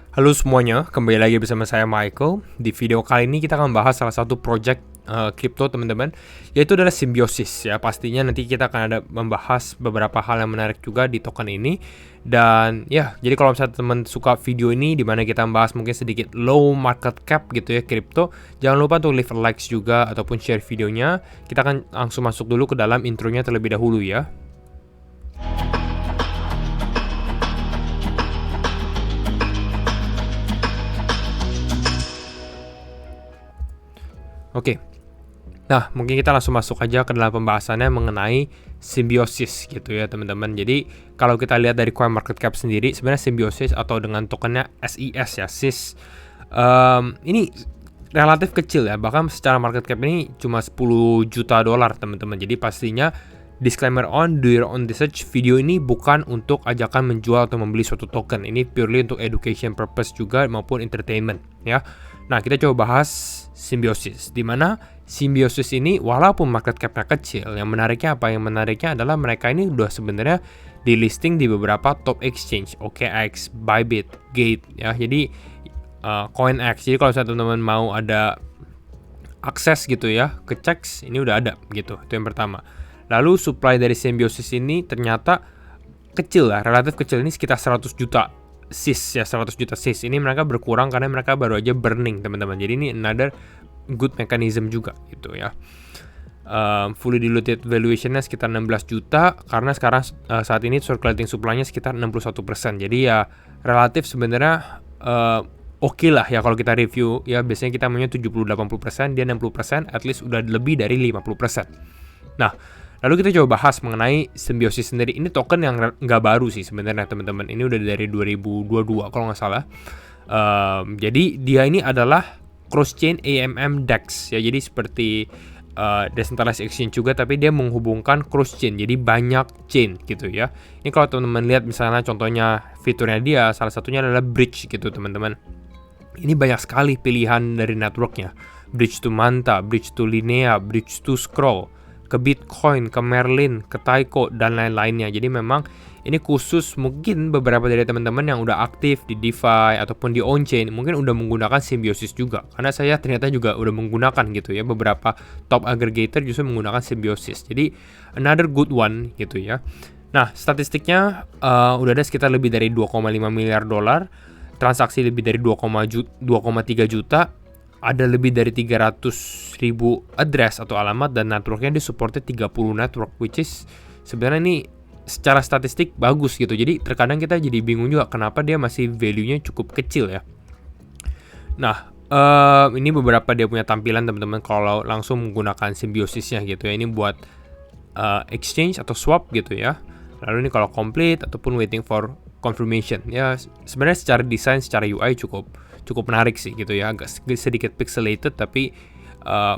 Halo semuanya, kembali lagi bersama saya Michael. Di video kali ini kita akan bahas salah satu project crypto teman-teman, yaitu adalah Symbiosis ya. Pastinya nanti kita akan ada membahas beberapa hal yang menarik juga di token ini. Dan ya, jadi kalau misalnya teman suka video ini di mana kita membahas mungkin sedikit low market cap gitu ya crypto, jangan lupa untuk leave a likes juga ataupun share videonya. Kita akan langsung masuk dulu ke dalam intronya terlebih dahulu ya. Oke. Nah, mungkin kita langsung masuk aja ke dalam pembahasannya mengenai Symbiosis gitu ya teman-teman. Jadi kalau kita lihat dari CoinMarketCap sendiri, sebenarnya Symbiosis atau dengan tokennya SIS ya, SIS, ini relatif kecil ya. Bahkan secara market cap ini cuma 10 juta dolar teman-teman. Jadi pastinya disclaimer on, do your own research. Video ini bukan untuk ajakan menjual atau membeli suatu token. Ini purely untuk education purpose juga maupun entertainment ya. Nah, kita coba bahas Symbiosis, di mana Symbiosis ini walaupun market cap-nya kecil, yang menariknya apa? Yang menariknya adalah mereka ini udah sebenarnya di listing di beberapa top exchange, OKX, Bybit, Gate ya. Jadi CoinX. Jadi kalau teman-teman mau ada akses gitu ya ke checks, ini udah ada gitu. Itu yang pertama. Lalu supply dari Symbiosis ini ternyata kecil lah, relatif kecil, ini sekitar 100 juta SIS ya, 100 juta SIS. Ini mereka berkurang karena mereka baru aja burning teman-teman. Jadi ini another good mechanism juga gitu ya. Fully diluted valuationnya sekitar 16 juta karena sekarang saat ini circulating supply-nya sekitar 61%. Jadi ya relatif sebenarnya oke lah ya kalau kita review ya. Biasanya kita maunya 70-80%, dia 60%, at least udah lebih dari 50%. Nah, lalu kita coba bahas mengenai Symbiosis sendiri. Ini token yang nggak baru sih sebenarnya teman-teman. Ini udah dari 2022 kalau nggak salah. Jadi dia ini adalah cross-chain AMM DEX ya. Jadi seperti decentralized exchange juga, tapi dia menghubungkan cross-chain. Jadi banyak chain gitu ya. Ini kalau teman-teman lihat misalnya contohnya fiturnya dia, salah satunya adalah bridge gitu teman-teman. Ini banyak sekali pilihan dari networknya. Bridge to Manta, bridge to Linea, bridge to Scroll, ke Bitcoin, ke Merlin, ke Taiko, dan lain-lainnya. Jadi memang ini khusus mungkin beberapa dari teman-teman yang udah aktif di DeFi ataupun di on-chain, mungkin udah menggunakan Symbiosis juga. Karena saya ternyata juga udah menggunakan gitu ya, beberapa top aggregator justru menggunakan Symbiosis. Jadi another good one gitu ya. Nah, statistiknya udah ada sekitar lebih dari 2,5 miliar dolar, transaksi lebih dari 2,3 juta, ada lebih dari 300 ribu address atau alamat, dan networknya disupported 30 network, which is sebenarnya ini secara statistik bagus gitu. Jadi terkadang kita jadi bingung juga kenapa dia masih value-nya cukup kecil ya. Nah, ini beberapa dia punya tampilan teman-teman kalau langsung menggunakan Symbiosisnya gitu ya. Ini buat exchange atau swap gitu ya. Lalu ini kalau complete ataupun waiting for confirmation ya. Sebenarnya secara desain, secara UI cukup menarik sih gitu ya. Agak sedikit pixelated tapi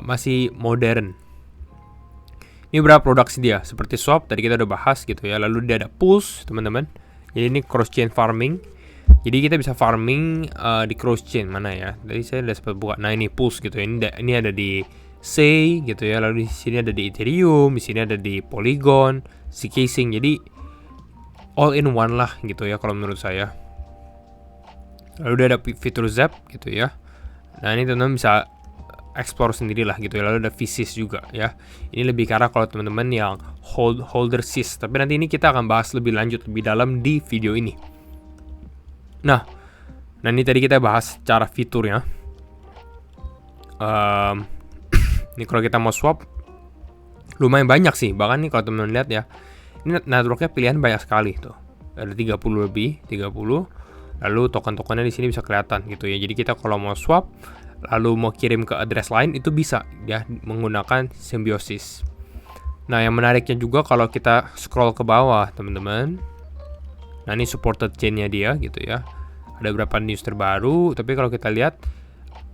masih modern. Ini beberapa produksi dia seperti swap tadi kita udah bahas gitu ya. Lalu dia ada pools teman-teman. Jadi ini cross chain farming. Jadi kita bisa farming di cross chain mana ya. Tadi saya udah sempat buka. Nah ini pools gitu ya. Ini ada di Sei gitu ya. Lalu di sini ada di Ethereum, di sini ada di Polygon, Zcasing. Jadi all in one lah gitu ya kalau menurut saya. Lalu dia ada fitur Zap gitu ya. Nah ini teman-teman bisa explore sendiri lah gitu ya. Lalu ada VSIS juga ya. Ini lebih ke arah kalau teman-teman yang holder SIS. Tapi nanti ini kita akan bahas lebih lanjut, lebih dalam di video ini. Nah ini tadi kita bahas cara fiturnya. Ini kalau kita mau swap lumayan banyak sih. Bahkan nih kalau teman-teman lihat ya, ini networknya pilihan banyak sekali tuh. Ada 30 lebih, 30. Lalu token-tokennya di sini bisa kelihatan gitu ya. Jadi kita kalau mau swap, lalu mau kirim ke address lain itu bisa ya menggunakan Symbiosis. Nah yang menariknya juga kalau kita scroll ke bawah teman-teman. Nah ini supported chainnya dia gitu ya. Ada beberapa news terbaru. Tapi kalau kita lihat,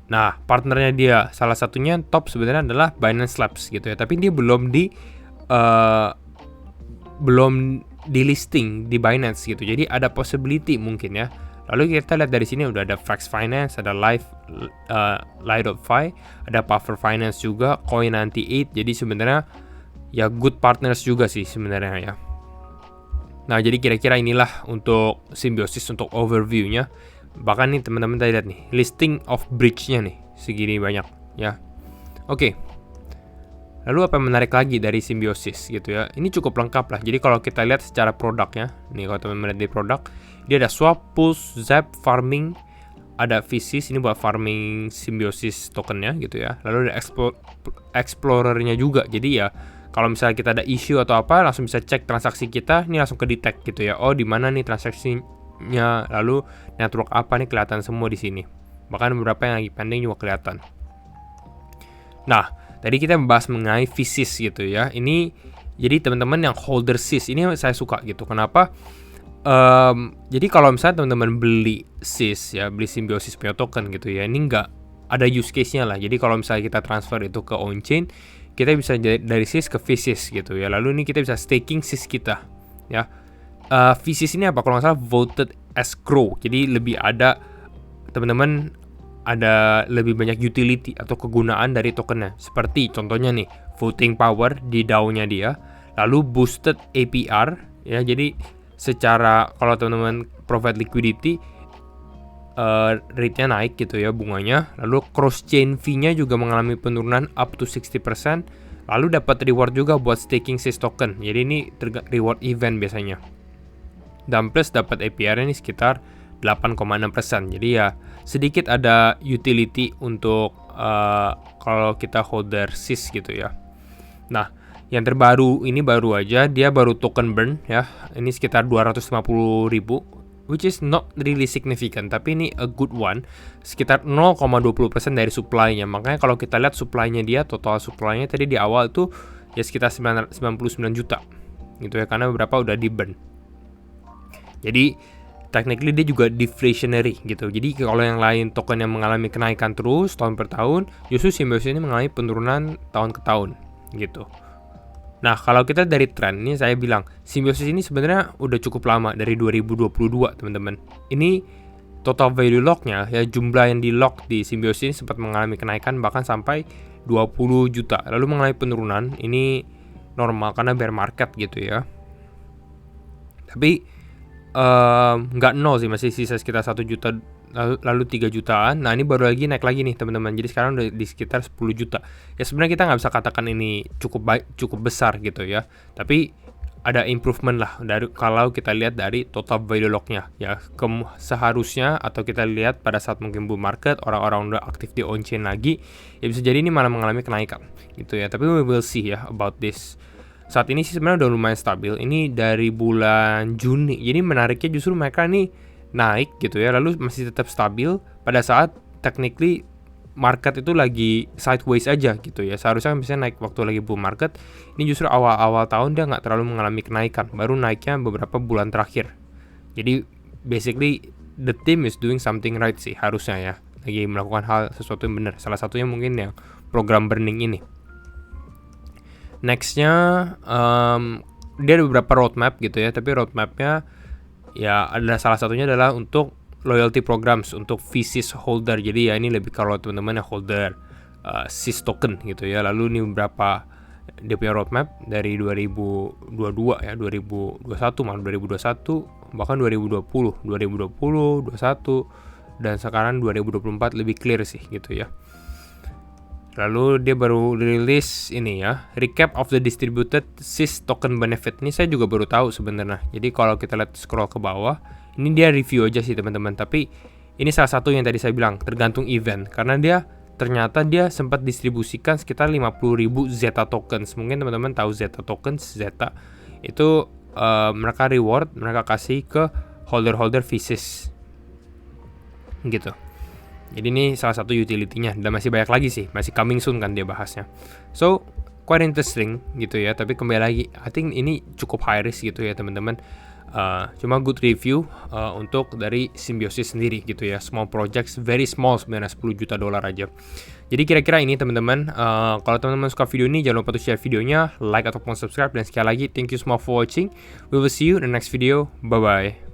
nah partnernya dia salah satunya top sebenarnya adalah Binance Labs gitu ya. Tapi dia belum di listing di Binance gitu. Jadi ada possibility mungkin ya. Lalu kita lihat dari sini udah ada Frax Finance, ada Light.fi, ada Puffer Finance juga, Coin98. Jadi sebenarnya ya good partners juga sih sebenarnya ya. Nah, jadi kira-kira inilah untuk Symbiosis untuk overview-nya. Bahkan nih teman-teman tadi lihat nih, listing of bridge-nya nih segini banyak ya. Oke. Lalu apa yang menarik lagi dari Symbiosis gitu ya? Ini cukup lengkap lah. Jadi kalau kita lihat secara produknya, nih kalau teman-teman lihat di produk, dia ada swap, pulse, zap, farming, ada Visis, ini buat farming Symbiosis tokennya gitu ya. Lalu ada Explorer-nya juga. Jadi ya kalau misalnya kita ada issue atau apa, langsung bisa cek transaksi kita, ini langsung ke detect gitu ya. Oh, di mana nih transaksinya? Lalu network apa nih, kelihatan semua di sini. Bahkan beberapa yang lagi pending juga kelihatan. Nah, tadi kita membahas mengenai Visis gitu ya. Ini jadi teman-teman yang holder SIS ini saya suka gitu. Kenapa? Jadi kalau misalnya teman-teman beli SIS ya, beli Symbiosis punya token gitu ya, ini nggak ada use case-nya lah. Jadi kalau misalnya kita transfer itu ke on-chain, kita bisa dari SIS ke Visis gitu ya. Lalu ini kita bisa staking SIS kita ya. Visis ini apa? Kalau nggak salah voted escrow. Jadi lebih ada teman-teman ada lebih banyak utility atau kegunaan dari tokennya. Seperti contohnya nih, voting power di DAO-nya dia, lalu boosted APR ya. Jadi secara kalau teman-teman provide liquidity, rate-nya naik gitu ya bunganya. Lalu cross chain fee-nya juga mengalami penurunan up to 60%. Lalu dapat reward juga buat staking SIS token. Jadi ini reward event biasanya. Dan plus dapat APR-nya ini sekitar 8,6%. Jadi ya sedikit ada utility untuk kalau kita holder SIS gitu ya. Nah, yang terbaru ini baru aja, dia baru token burn ya. Ini sekitar 250.000, which is not really significant, tapi ini a good one. Sekitar 0,20% dari supply-nya. Makanya kalau kita lihat supply-nya dia, total supply-nya tadi di awal tuh ya sekitar 99 juta gitu ya, karena beberapa udah di burn. Jadi technically dia juga deflationary gitu. Jadi kalau yang lain token yang mengalami kenaikan terus tahun per tahun, justru Symbiosis ini mengalami penurunan tahun ke tahun gitu. Nah, kalau kita dari tren ini, saya bilang Symbiosis ini sebenarnya udah cukup lama, dari 2022 teman-teman. Ini total value lock-nya ya, jumlah yang di lock di Symbiosis ini sempat mengalami kenaikan bahkan sampai 20 juta. Lalu mengalami penurunan, ini normal karena bear market gitu ya. Tapi nggak nol sih, masih sisa sekitar 1 juta lalu 3 jutaan. Nah, ini baru lagi naik lagi nih teman-teman. Jadi sekarang udah di sekitar 10 juta. Ya sebenarnya kita nggak bisa katakan ini cukup besar gitu ya. Tapi ada improvement lah dari kalau kita lihat dari total value lock-nya ya. Seharusnya atau kita lihat pada saat mungkin bull market, orang-orang udah aktif di on-chain lagi, ya bisa jadi ini malah mengalami kenaikan gitu ya. Tapi we will see ya about this. Saat ini sih sebenarnya udah lumayan stabil. Ini dari bulan Juni. Jadi menariknya justru mereka nih naik gitu ya, lalu masih tetap stabil pada saat technically market itu lagi sideways aja gitu ya. Seharusnya misalnya naik waktu lagi bull market. Ini justru awal-awal tahun dia nggak terlalu mengalami kenaikan, baru naiknya beberapa bulan terakhir. Jadi basically the team is doing something right sih harusnya ya, lagi melakukan hal sesuatu yang benar. Salah satunya mungkin yang program burning ini. Nextnya dia ada beberapa roadmap gitu ya, tapi roadmapnya ya ada salah satunya adalah untuk loyalty programs untuk Visis holder. Jadi ya ini lebih kalau teman-teman yang holder SIS token gitu ya. Lalu ini beberapa dia punya roadmap dari 2022 ya, 2021 malah 2021, bahkan 2020, 2021 dan sekarang 2024 lebih clear sih gitu ya. Lalu dia baru rilis ini ya, recap of the distributed SIS token benefit. Ini saya juga baru tahu sebenarnya. Jadi kalau kita lihat scroll ke bawah, ini dia review aja sih teman-teman. Tapi ini salah satu yang tadi saya bilang, tergantung event. Karena ternyata dia sempat distribusikan sekitar 50.000 Zeta tokens. Mungkin teman-teman tahu Zeta tokens, Zeta itu mereka reward, mereka kasih ke holder-holder Visis gitu. Jadi ini salah satu utility-nya, dan masih banyak lagi sih, masih coming soon kan dia bahasnya. So, quite interesting gitu ya, tapi kembali lagi, I think ini cukup high risk gitu ya teman-teman. Cuma good review untuk dari Symbiosis sendiri gitu ya, small projects, very small sebenarnya, 10 juta dolar aja. Jadi kira-kira ini teman-teman, kalau teman-teman suka video ini, jangan lupa untuk share videonya, like ataupun subscribe, dan sekali lagi, thank you semua for watching. We will see you in the next video, bye-bye.